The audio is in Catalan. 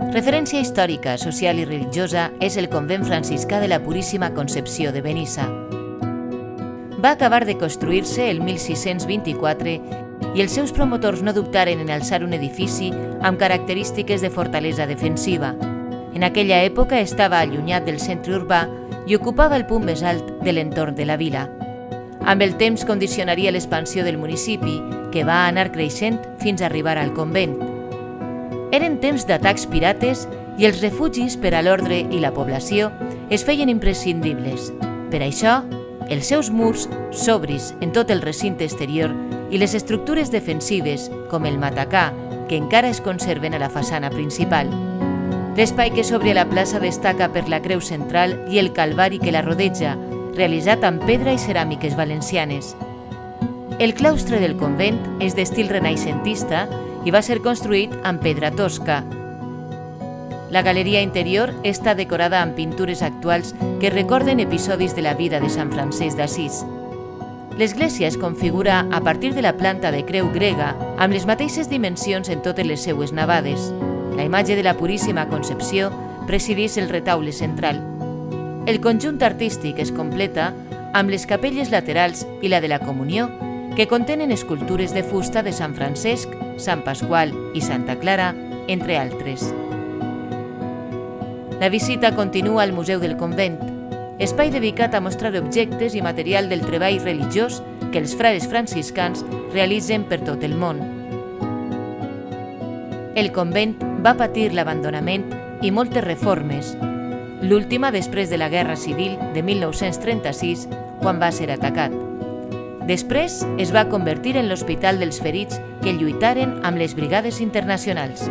Referència històrica, social i religiosa és el convent franciscà de la Puríssima Concepció de Benissa. Va acabar de construir-se el 1624 i els seus promotors no dubtaren en alçar un edifici amb característiques de fortalesa defensiva. En aquella època estava allunyat del centre urbà i ocupava el punt més alt de l'entorn de la vila. Amb el temps condicionaria l'expansió del municipi, que va anar creixent fins a arribar al convent. Eren temps d'atacs pirates i els refugis per a l'ordre i la població es feien imprescindibles. Per això, els seus murs, sobris en tot el recinte exterior, i les estructures defensives, com el matacà, que encara es conserven a la façana principal. L'espai que s'obre a la plaça destaca per la creu central i el calvari que la rodeja, realitzat amb pedra i ceràmiques valencianes. El claustre del convent és d'estil renaixentista i va ser construït amb pedra tosca. La galeria interior està decorada amb pintures actuals que recorden episodis de la vida de Sant Francesc d'Assís. L'església es configura a partir de la planta de creu grega amb les mateixes dimensions en totes les seues navades. La imatge de la Puríssima Concepció presideix el retaule central. El conjunt artístic es completa amb les capelles laterals i la de la Comunió, que contenen escultures de fusta de Sant Francesc, Sant Pasqual i Santa Clara, entre altres. La visita continua al Museu del Convent, espai dedicat a mostrar objectes i material del treball religiós que els frares franciscans realitzen per tot el món. El convent va patir l'abandonament i moltes reformes, l'última després de la Guerra Civil de 1936, quan va ser atacat. Després es va convertir en l'Hospital dels Ferits que lluitaren amb les Brigades Internacionals.